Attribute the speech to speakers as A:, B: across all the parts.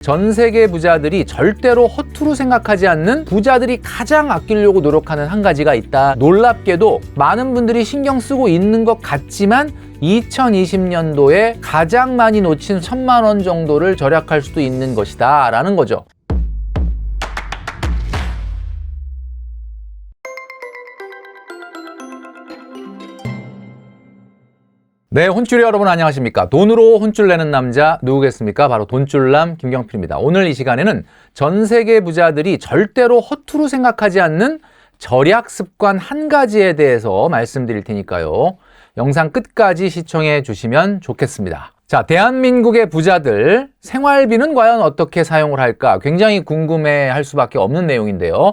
A: 전 세계 부자들이 절대로 허투루 생각하지 않는 부자들이 가장 아끼려고 노력하는 한 가지가 있다. 놀랍게도 많은 분들이 신경 쓰고 있는 것 같지만 2020년도에 가장 많이 놓친 1,000만 원 정도를 절약할 수도 있는 것이다 라는 거죠. 네, 혼쭐이 여러분 안녕하십니까? 돈으로 혼쭐 내는 남자 누구겠습니까? 바로 돈줄남 김경필입니다. 오늘 이 시간에는 전 세계 부자들이 절대로 허투루 생각하지 않는 절약 습관 한 가지에 대해서 말씀드릴 테니까요. 영상 끝까지 시청해 주시면 좋겠습니다. 자, 대한민국의 부자들 생활비는 과연 어떻게 사용을 할까? 굉장히 궁금해할 수밖에 없는 내용인데요.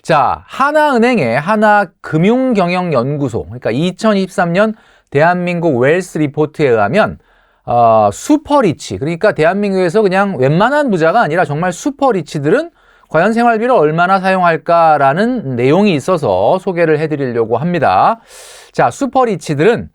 A: 자, 하나은행의 하나금융경영연구소, 그러니까 2023년 대한민국 웰스 리포트에 의하면 슈퍼리치, 그러니까 대한민국에서 그냥 웬만한 부자가 아니라 정말 슈퍼리치들은 과연 생활비를 얼마나 사용할까라는 내용이 있어서 소개를 해드리려고 합니다. 자, 슈퍼리치들은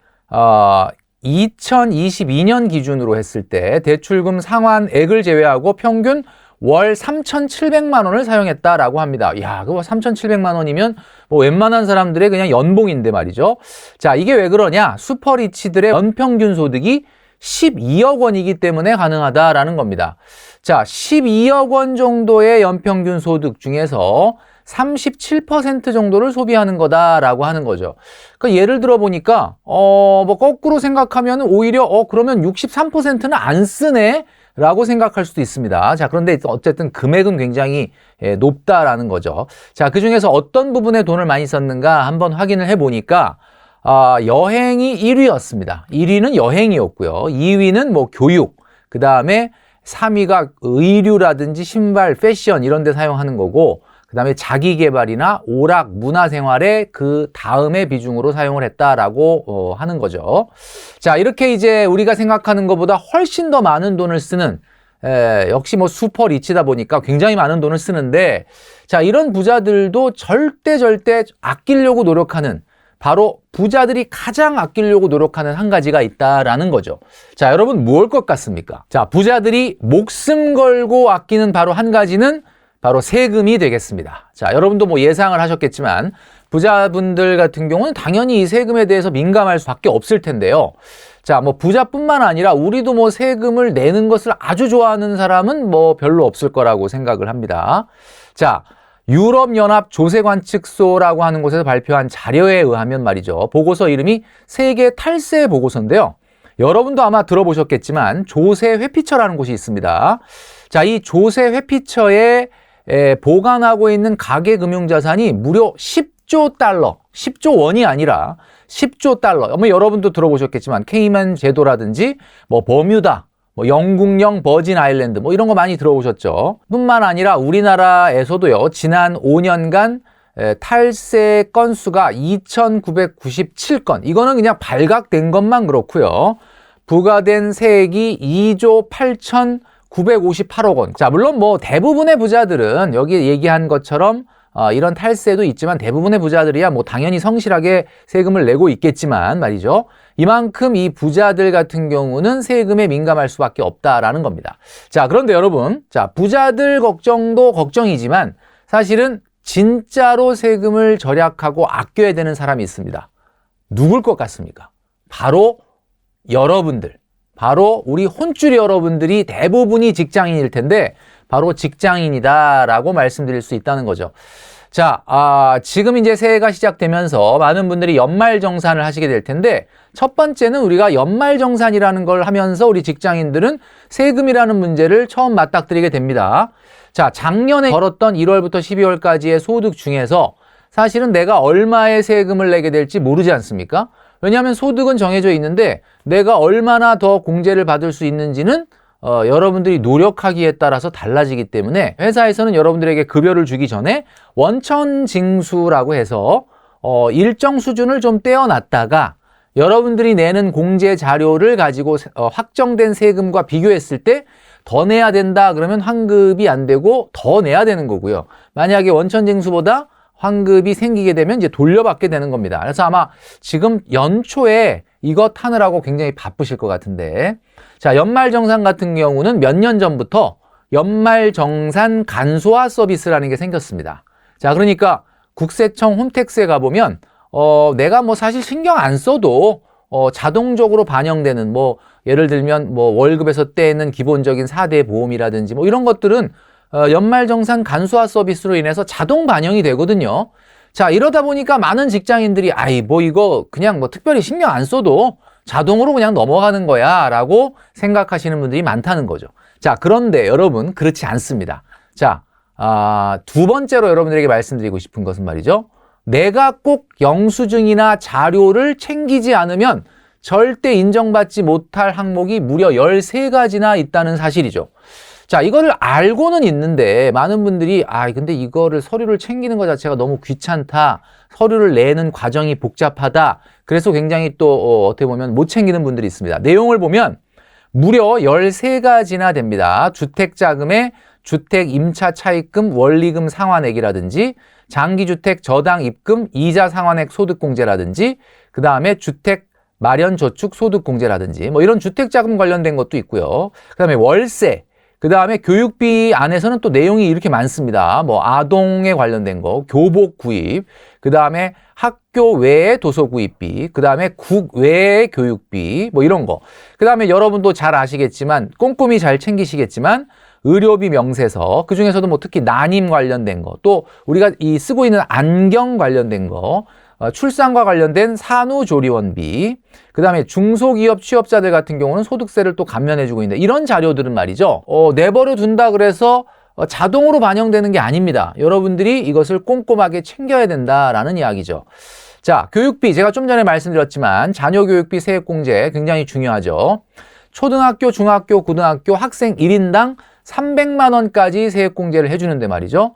A: 2022년 기준으로 했을 때 대출금 상환액을 제외하고 평균 월 3,700만 원을 사용했다라고 합니다. 이야, 그거 3,700만 원이면 뭐 웬만한 사람들의 그냥 연봉인데 말이죠. 자, 이게 왜 그러냐? 슈퍼리치들의 연평균 소득이 12억 원이기 때문에 가능하다라는 겁니다. 자, 12억 원 정도의 연평균 소득 중에서 37% 정도를 소비하는 거다라고 하는 거죠. 그러니까 예를 들어 보니까 뭐 거꾸로 생각하면 오히려 그러면 63%는 안 쓰네 라고 생각할 수도 있습니다. 자, 그런데 어쨌든 금액은 굉장히 높다라는 거죠. 자, 그 중에서 어떤 부분에 돈을 많이 썼는가 한번 확인을 해보니까 여행이 1위였습니다. 1위는 여행이었고요. 2위는 뭐 교육, 그 다음에 3위가 의류라든지 신발, 패션 이런 데 사용하는 거고, 그 다음에 자기개발이나 오락, 문화생활에 그 다음에 비중으로 사용을 했다라고 하는 거죠. 자, 이렇게 이제 우리가 생각하는 것보다 훨씬 더 많은 돈을 쓰는 역시 뭐 슈퍼 리치다 보니까 굉장히 많은 돈을 쓰는데, 자, 이런 부자들도 절대 아끼려고 노력하는, 바로 부자들이 가장 아끼려고 노력하는 한 가지가 있다라는 거죠. 자, 여러분 무엇일 것 같습니까? 자, 부자들이 목숨 걸고 아끼는 바로 한 가지는 바로 세금이 되겠습니다. 자, 여러분도 뭐 예상을 하셨겠지만 부자분들 같은 경우는 당연히 이 세금에 대해서 민감할 수밖에 없을 텐데요. 자, 뭐 부자뿐만 아니라 우리도 뭐 세금을 내는 것을 아주 좋아하는 사람은 뭐 별로 없을 거라고 생각을 합니다. 자, 유럽연합 조세관측소라고 하는 곳에서 발표한 자료에 의하면 말이죠. 보고서 이름이 세계 탈세 보고서인데요. 여러분도 아마 들어보셨겠지만 조세 회피처라는 곳이 있습니다. 자, 이 조세 회피처에 보관하고 있는 가계금융자산이 무려 10조 달러, 10조 원이 아니라 10조 달러. 여러분도 들어보셨겠지만 케이만 제도라든지 뭐 버뮤다, 뭐 영국령 버진 아일랜드 뭐 이런 거 많이 들어보셨죠. 뿐만 아니라 우리나라에서도요, 지난 5년간 탈세 건수가 2,997건. 이거는 그냥 발각된 것만 그렇고요. 부과된 세액이 2조 8,958억 원. 자, 물론 뭐 대부분의 부자들은 여기 얘기한 것처럼 이런 탈세도 있지만 대부분의 부자들이야 뭐 당연히 성실하게 세금을 내고 있겠지만 말이죠. 이만큼 이 부자들 같은 경우는 세금에 민감할 수밖에 없다라는 겁니다. 자, 그런데 여러분, 자, 부자들 걱정도 걱정이지만 사실은 진짜로 세금을 절약하고 아껴야 되는 사람이 있습니다. 누굴 것 같습니까? 바로 여러분들, 바로 우리 혼쭐이 여러분들이 대부분이 직장인일 텐데 바로 직장인이다라고 말씀드릴 수 있다는 거죠. 자, 지금 이제 새해가 시작되면서 많은 분들이 연말정산을 하시게 될 텐데 첫 번째는 우리가 연말정산이라는 걸 하면서 우리 직장인들은 세금이라는 문제를 처음 맞닥뜨리게 됩니다. 자, 작년에 벌었던 1월부터 12월까지의 소득 중에서 사실은 내가 얼마의 세금을 내게 될지 모르지 않습니까? 왜냐하면 소득은 정해져 있는데 내가 얼마나 더 공제를 받을 수 있는지는 여러분들이 노력하기에 따라서 달라지기 때문에 회사에서는 여러분들에게 급여를 주기 전에 원천징수라고 해서 일정 수준을 좀 떼어놨다가 여러분들이 내는 공제 자료를 가지고 확정된 세금과 비교했을 때 더 내야 된다 그러면 환급이 안 되고 더 내야 되는 거고요. 만약에 원천징수보다 환급이 생기게 되면 이제 돌려받게 되는 겁니다. 그래서 아마 지금 연초에 이것 하느라고 굉장히 바쁘실 것 같은데, 자, 연말정산 같은 경우는 몇 년 전부터 연말정산 간소화 서비스라는 게 생겼습니다. 자, 그러니까 국세청 홈택스에 가보면 내가 뭐 사실 신경 안 써도 자동적으로 반영되는 뭐 예를 들면 뭐 월급에서 떼는 기본적인 4대 보험이라든지 뭐 이런 것들은 연말정산 간소화 서비스로 인해서 자동 반영이 되거든요. 자, 이러다 보니까 많은 직장인들이 아이 뭐 이거 그냥 뭐 특별히 신경 안 써도 자동으로 그냥 넘어가는 거야 라고 생각하시는 분들이 많다는 거죠. 자, 그런데 여러분 그렇지 않습니다. 자, 두 번째로 여러분들에게 말씀드리고 싶은 것은 말이죠. 내가 꼭 영수증이나 자료를 챙기지 않으면 절대 인정받지 못할 항목이 무려 13가지나 있다는 사실이죠. 자, 이거를 알고는 있는데 많은 분들이 근데 이거를 서류를 챙기는 것 자체가 너무 귀찮다. 서류를 내는 과정이 복잡하다. 그래서 굉장히 또 어떻게 보면 못 챙기는 분들이 있습니다. 내용을 보면 무려 13가지나 됩니다. 주택자금의 주택 임차 차입금 원리금 상환액이라든지 장기주택 저당 입금 이자 상환액 소득공제라든지 그 다음에 주택 마련 저축 소득공제라든지 뭐 이런 주택자금 관련된 것도 있고요. 그 다음에 월세, 그 다음에 교육비 안에서는 또 내용이 이렇게 많습니다. 뭐 아동에 관련된 거, 교복 구입, 그 다음에 학교 외의 도서 구입비, 그 다음에 국 외의 교육비, 뭐 이런 거. 그 다음에 여러분도 잘 아시겠지만 꼼꼼히 잘 챙기시겠지만 의료비 명세서, 그 중에서도 뭐 특히 난임 관련된 거, 또 우리가 쓰고 있는 안경 관련된 거, 출산과 관련된 산후조리원비, 그 다음에 중소기업 취업자들 같은 경우는 소득세를 또 감면해주고 있는데 이런 자료들은 말이죠. 내버려 둔다 그래서 자동으로 반영되는 게 아닙니다. 여러분들이 이것을 꼼꼼하게 챙겨야 된다라는 이야기죠. 자, 교육비 제가 좀 전에 말씀드렸지만 자녀 교육비 세액공제 굉장히 중요하죠. 초등학교, 중학교, 고등학교 학생 1인당 300만 원까지 세액공제를 해주는데 말이죠.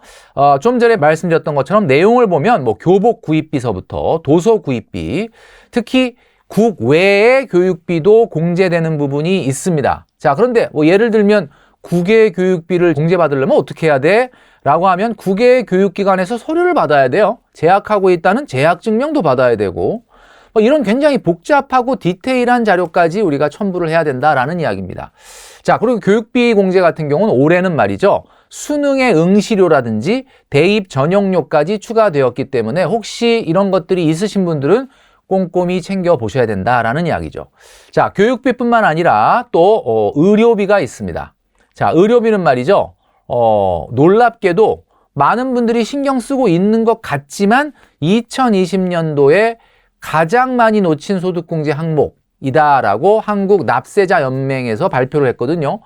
A: 좀 전에 말씀드렸던 것처럼 내용을 보면 뭐 교복 구입비서부터 도서 구입비, 특히 국 외의 교육비도 공제되는 부분이 있습니다. 자, 그런데 뭐 예를 들면 국외 교육비를 공제받으려면 어떻게 해야 돼? 라고 하면 국외 교육기관에서 서류를 받아야 돼요. 재학하고 있다는 재학증명도 받아야 되고 이런 굉장히 복잡하고 디테일한 자료까지 우리가 첨부를 해야 된다라는 이야기입니다. 자, 그리고 교육비 공제 같은 경우는 올해는 말이죠. 수능의 응시료라든지 대입 전용료까지 추가되었기 때문에 혹시 이런 것들이 있으신 분들은 꼼꼼히 챙겨보셔야 된다라는 이야기죠. 자, 교육비뿐만 아니라 또 의료비가 있습니다. 자, 의료비는 말이죠. 놀랍게도 많은 분들이 신경 쓰고 있는 것 같지만 2020년도에 가장 많이 놓친 소득공제 항목이다라고 한국납세자연맹에서 발표를 했거든요.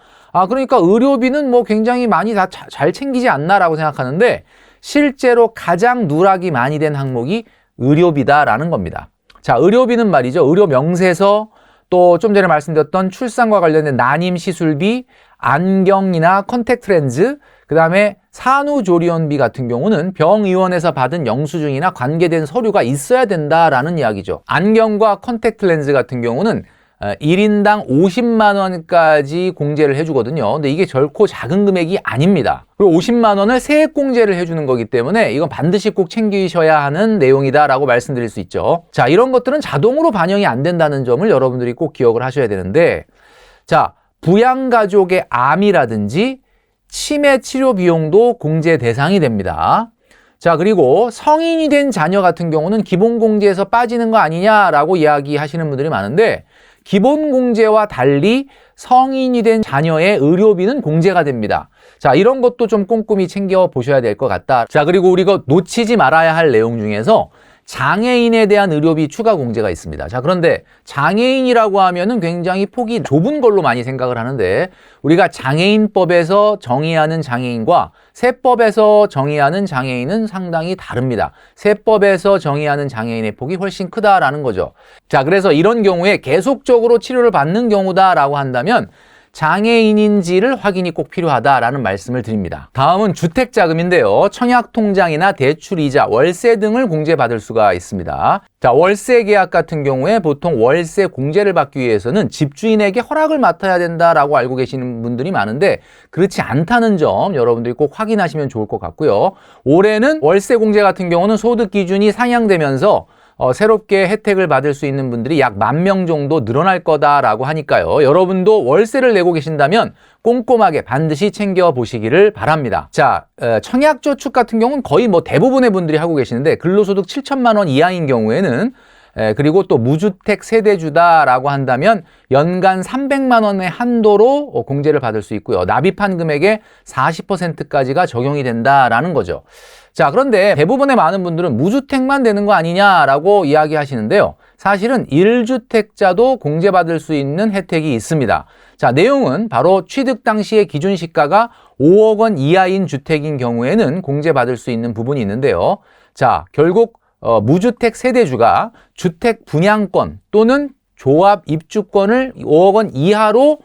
A: 그러니까 의료비는 뭐 굉장히 많이 다 잘 챙기지 않나라고 생각하는데 실제로 가장 누락이 많이 된 항목이 의료비다라는 겁니다. 자, 의료비는 말이죠. 의료 명세서, 또 좀 전에 말씀드렸던 출산과 관련된 난임 시술비, 안경이나 컨택트 렌즈, 그 다음에 산후조리원비 같은 경우는 병의원에서 받은 영수증이나 관계된 서류가 있어야 된다라는 이야기죠. 안경과 컨택트 렌즈 같은 경우는 1인당 50만 원까지 공제를 해주거든요. 근데 이게 결코 작은 금액이 아닙니다. 그리고 50만 원을 세액 공제를 해주는 거기 때문에 이건 반드시 꼭 챙기셔야 하는 내용이다라고 말씀드릴 수 있죠. 자, 이런 것들은 자동으로 반영이 안 된다는 점을 여러분들이 꼭 기억을 하셔야 되는데, 자, 부양가족의 암이라든지 치매 치료 비용도 공제 대상이 됩니다. 자, 그리고 성인이 된 자녀 같은 경우는 기본공제에서 빠지는 거 아니냐라고 이야기하시는 분들이 많은데 기본공제와 달리 성인이 된 자녀의 의료비는 공제가 됩니다. 자, 이런 것도 좀 꼼꼼히 챙겨보셔야 될 것 같다. 자, 그리고 우리가 놓치지 말아야 할 내용 중에서 장애인에 대한 의료비 추가 공제가 있습니다. 자, 그런데 장애인이라고 하면은 굉장히 폭이 좁은 걸로 많이 생각을 하는데 우리가 장애인법에서 정의하는 장애인과 세법에서 정의하는 장애인은 상당히 다릅니다. 세법에서 정의하는 장애인의 폭이 훨씬 크다라는 거죠. 자, 그래서 이런 경우에 계속적으로 치료를 받는 경우다라고 한다면 장애인인지를 확인이 꼭 필요하다라는 말씀을 드립니다. 다음은 주택자금인데요. 청약통장이나 대출이자, 월세 등을 공제받을 수가 있습니다. 자, 월세 계약 같은 경우에 보통 월세 공제를 받기 위해서는 집주인에게 허락을 맡아야 된다라고 알고 계시는 분들이 많은데 그렇지 않다는 점 여러분들이 꼭 확인하시면 좋을 것 같고요. 올해는 월세 공제 같은 경우는 소득 기준이 상향되면서 새롭게 혜택을 받을 수 있는 분들이 약 10,000명 정도 늘어날 거다라고 하니까요. 여러분도 월세를 내고 계신다면 꼼꼼하게 반드시 챙겨보시기를 바랍니다. 자, 청약저축 같은 경우는 거의 뭐 대부분의 분들이 하고 계시는데 근로소득 7천만 원 이하인 경우에는 그리고 또 무주택 세대주다라고 한다면 연간 300만 원의 한도로 공제를 받을 수 있고요. 납입한 금액의 40%까지가 적용이 된다라는 거죠. 자, 그런데 대부분의 많은 분들은 무주택만 되는 거 아니냐라고 이야기하시는데요. 사실은 1주택자도 공제받을 수 있는 혜택이 있습니다. 자, 내용은 바로 취득 당시의 기준 시가가 5억 원 이하인 주택인 경우에는 공제받을 수 있는 부분이 있는데요. 자, 결국 무주택 세대주가 주택 분양권 또는 조합 입주권을 5억 원 이하로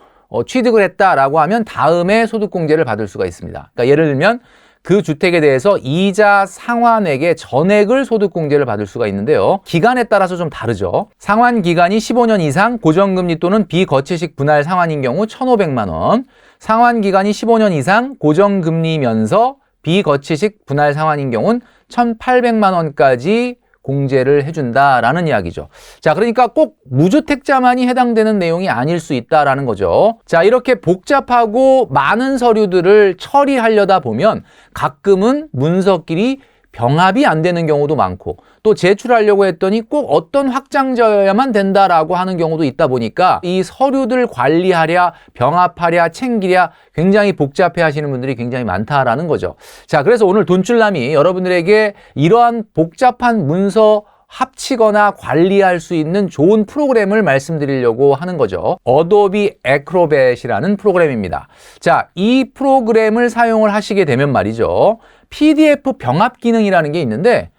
A: 취득을 했다라고 하면 다음에 소득공제를 받을 수가 있습니다. 그러니까 예를 들면 그 주택에 대해서 이자 상환액의 전액을 소득공제를 받을 수가 있는데요. 기간에 따라서 좀 다르죠. 상환 기간이 15년 이상 고정금리 또는 비거치식 분할 상환인 경우 1,500만 원, 상환 기간이 15년 이상 고정금리면서 비거치식 분할 상환인 경우는 1,800만 원까지 공제를 해준다라는 이야기죠. 자, 그러니까 꼭 무주택자만이 해당되는 내용이 아닐 수 있다라는 거죠. 자, 이렇게 복잡하고 많은 서류들을 처리하려다 보면 가끔은 문서끼리 병합이 안 되는 경우도 많고 또 제출하려고 했더니 꼭 어떤 확장자여야만 된다라고 하는 경우도 있다 보니까 이 서류들 관리하랴 병합하랴 챙기랴 굉장히 복잡해 하시는 분들이 굉장히 많다라는 거죠. 자, 그래서 오늘 돈줄남이 여러분들에게 이러한 복잡한 문서 합치거나 관리할 수 있는 좋은 프로그램을 말씀드리려고 하는 거죠. 어도비 애크로벳이라는 프로그램입니다. 자, 이 프로그램을 사용을 하시게 되면 말이죠. PDF 병합 기능이라는 게 있는데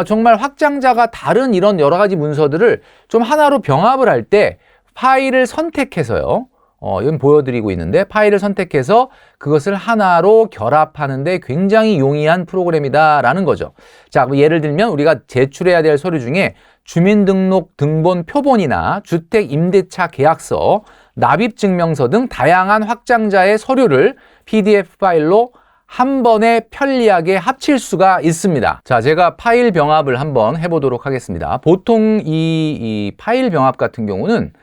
A: 정말 확장자가 다른 이런 여러 가지 문서들을 좀 하나로 병합을 할 때 파일을 선택해서요. 이건 보여드리고 있는데 파일을 선택해서 그것을 하나로 결합하는데 굉장히 용이한 프로그램이다라는 거죠. 자, 예를 들면 우리가 제출해야 될 서류 중에 주민등록 등본 표본이나 주택임대차 계약서, 납입증명서 등 다양한 확장자의 서류를 PDF 파일로 한 번에 편리하게 합칠 수가 있습니다. 자, 제가 파일 병합을 한번 해보도록 하겠습니다. 보통 이 파일 병합 같은 경우는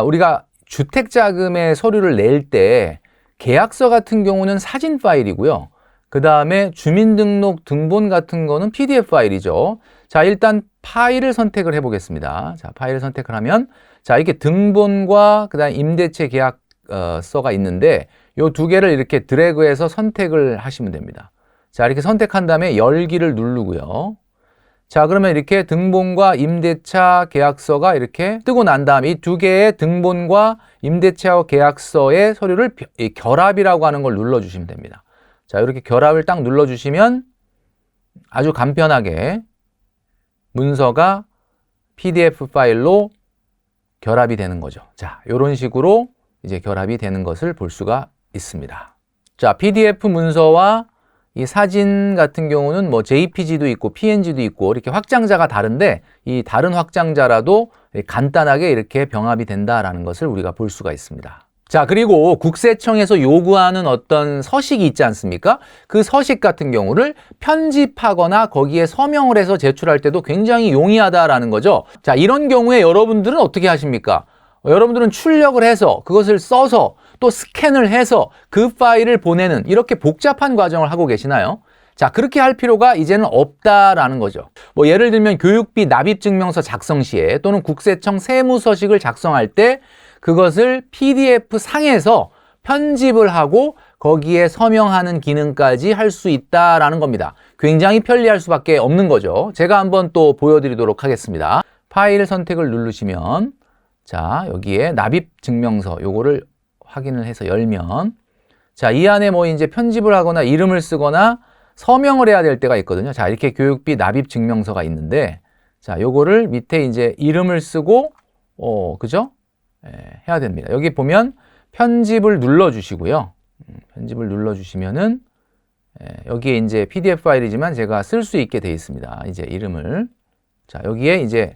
A: 우리가 주택자금의 서류를 낼 때 계약서 같은 경우는 사진 파일이고요. 그 다음에 주민등록 등본 같은 거는 PDF 파일이죠. 자, 일단 파일을 선택을 해보겠습니다. 자, 파일을 선택을 하면 자, 이렇게 등본과 그 다음에 임대차 계약서가 있는데 요 두 개를 이렇게 드래그해서 선택을 하시면 됩니다. 자, 이렇게 선택한 다음에 열기를 누르고요. 자, 그러면 이렇게 등본과 임대차 계약서가 이렇게 뜨고 난 다음에 이 두 개의 등본과 임대차 계약서의 서류를 결합이라고 하는 걸 눌러주시면 됩니다. 자, 이렇게 결합을 딱 눌러주시면 아주 간편하게 문서가 PDF 파일로 결합이 되는 거죠. 자, 이런 식으로 이제 결합이 되는 것을 볼 수가 있습니다. 자, PDF 문서와 이 사진 같은 경우는 뭐 JPG도 있고 PNG도 있고 이렇게 확장자가 다른데 이 다른 확장자라도 간단하게 이렇게 병합이 된다라는 것을 우리가 볼 수가 있습니다. 자, 그리고 국세청에서 요구하는 어떤 서식이 있지 않습니까? 그 서식 같은 경우를 편집하거나 거기에 서명을 해서 제출할 때도 굉장히 용이하다라는 거죠. 자, 이런 경우에 여러분들은 어떻게 하십니까? 여러분들은 출력을 해서 그것을 써서 또 스캔을 해서 그 파일을 보내는 이렇게 복잡한 과정을 하고 계시나요? 자, 그렇게 할 필요가 이제는 없다라는 거죠. 뭐 예를 들면 교육비 납입증명서 작성 시에 또는 국세청 세무서식을 작성할 때 그것을 PDF 상에서 편집을 하고 거기에 서명하는 기능까지 할 수 있다라는 겁니다. 굉장히 편리할 수밖에 없는 거죠. 제가 한번 또 보여드리도록 하겠습니다. 파일 선택을 누르시면 자, 여기에 납입증명서 요거를 확인을 해서 열면 자, 이 안에 뭐 이제 편집을 하거나 이름을 쓰거나 서명을 해야 될 때가 있거든요. 자, 이렇게 교육비 납입증명서가 있는데 자, 요거를 밑에 이제 이름을 쓰고 그죠? 해야 됩니다. 여기 보면 편집을 눌러 주시고요. 편집을 눌러 주시면은 여기에 이제 PDF 파일이지만 제가 쓸 수 있게 되어 있습니다. 이제 이름을 자, 여기에 이제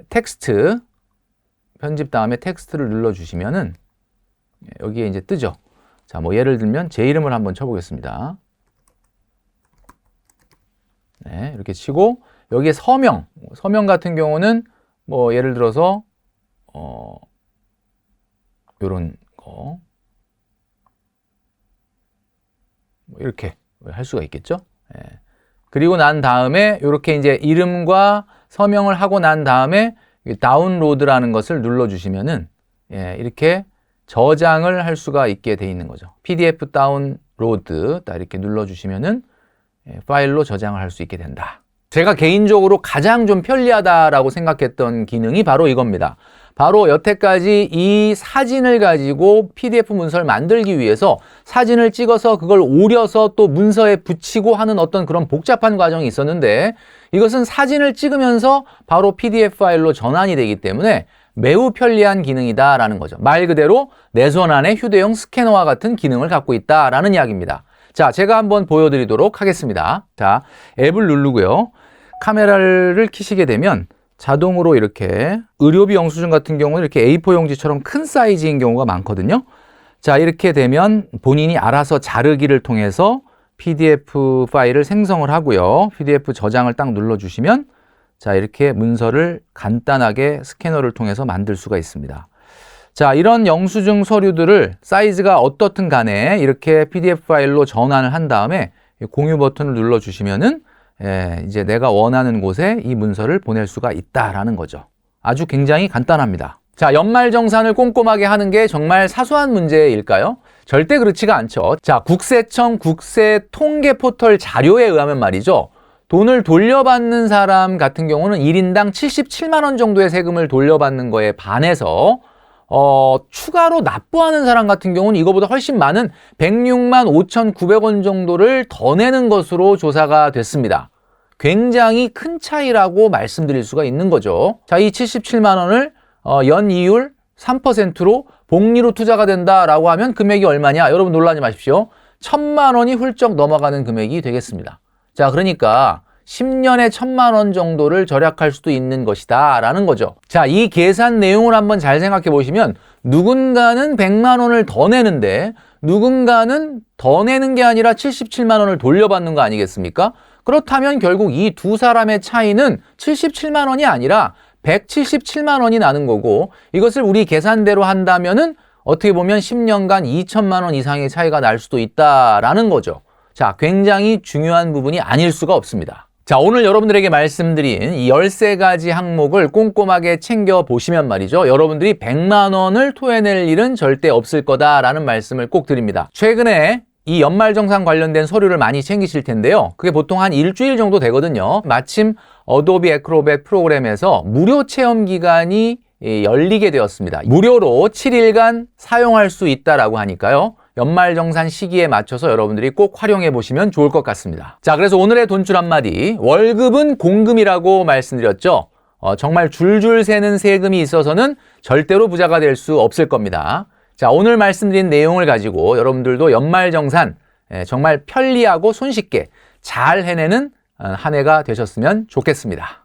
A: 텍스트 편집 다음에 텍스트를 눌러 주시면은 여기에 이제 뜨죠. 자, 뭐 예를 들면 제 이름을 한번 쳐보겠습니다. 네, 이렇게 치고 여기에 서명 같은 경우는 뭐 예를 들어서 요런 거 이렇게 할 수가 있겠죠. 예. 그리고 난 다음에 이렇게 이제 이름과 서명을 하고 난 다음에 다운로드라는 것을 눌러주시면은 예, 이렇게 저장을 할 수가 있게 돼 있는 거죠. PDF 다운로드 딱 이렇게 눌러주시면은 예, 파일로 저장을 할 수 있게 된다. 제가 개인적으로 가장 좀 편리하다라고 생각했던 기능이 바로 이겁니다. 바로 여태까지 이 사진을 가지고 PDF 문서를 만들기 위해서 사진을 찍어서 그걸 오려서 또 문서에 붙이고 하는 어떤 그런 복잡한 과정이 있었는데 이것은 사진을 찍으면서 바로 PDF 파일로 전환이 되기 때문에 매우 편리한 기능이다라는 거죠. 말 그대로 내 손 안에 휴대용 스캐너와 같은 기능을 갖고 있다라는 이야기입니다. 자, 제가 한번 보여드리도록 하겠습니다. 자, 앱을 누르고요. 카메라를 켜시게 되면 자동으로 이렇게 의료비 영수증 같은 경우는 이렇게 A4 용지처럼 큰 사이즈인 경우가 많거든요. 자, 이렇게 되면 본인이 알아서 자르기를 통해서 PDF 파일을 생성을 하고요. PDF 저장을 딱 눌러주시면 자, 이렇게 문서를 간단하게 스캐너를 통해서 만들 수가 있습니다. 자, 이런 영수증 서류들을 사이즈가 어떻든 간에 이렇게 PDF 파일로 전환을 한 다음에 공유 버튼을 눌러주시면은 예, 이제 내가 원하는 곳에 이 문서를 보낼 수가 있다라는 거죠. 아주 굉장히 간단합니다. 자, 연말정산을 꼼꼼하게 하는 게 정말 사소한 문제일까요? 절대 그렇지가 않죠. 자, 국세청 국세통계 포털 자료에 의하면 말이죠. 돈을 돌려받는 사람 같은 경우는 1인당 77만 원 정도의 세금을 돌려받는 거에 반해서 추가로 납부하는 사람 같은 경우는 이거보다 훨씬 많은 106만 5,900원 정도를 더 내는 것으로 조사가 됐습니다. 굉장히 큰 차이라고 말씀드릴 수가 있는 거죠. 자, 이 77만 원을 연이율 3%로 복리로 투자가 된다라고 하면 금액이 얼마냐? 여러분 놀라지 마십시오. 1,000만 원이 훌쩍 넘어가는 금액이 되겠습니다. 자, 그러니까 10년에 1,000만 원 정도를 절약할 수도 있는 것이다 라는 거죠. 자, 이 계산 내용을 한번 잘 생각해 보시면 누군가는 100만 원을 더 내는데 누군가는 더 내는 게 아니라 77만 원을 돌려받는 거 아니겠습니까? 그렇다면 결국 이 두 사람의 차이는 77만 원이 아니라 177만 원이 나는 거고 이것을 우리 계산대로 한다면은 어떻게 보면 10년간 2천만 원 이상의 차이가 날 수도 있다라는 거죠. 자, 굉장히 중요한 부분이 아닐 수가 없습니다. 자, 오늘 여러분들에게 말씀드린 이 13가지 항목을 꼼꼼하게 챙겨보시면 말이죠. 여러분들이 100만 원을 토해낼 일은 절대 없을 거다라는 말씀을 꼭 드립니다. 최근에 이 연말정산 관련된 서류를 많이 챙기실 텐데요. 그게 보통 한 일주일 정도 되거든요. 마침 어도비 애크로벳 프로그램에서 무료 체험 기간이 열리게 되었습니다. 무료로 7일간 사용할 수 있다라고 하니까요. 연말정산 시기에 맞춰서 여러분들이 꼭 활용해 보시면 좋을 것 같습니다. 자, 그래서 오늘의 돈줄 한마디, 월급은 공금이라고 말씀드렸죠. 정말 줄줄 새는 세금이 있어서는 절대로 부자가 될 수 없을 겁니다. 자, 오늘 말씀드린 내용을 가지고 여러분들도 연말정산 정말 편리하고 손쉽게 잘 해내는 한 해가 되셨으면 좋겠습니다.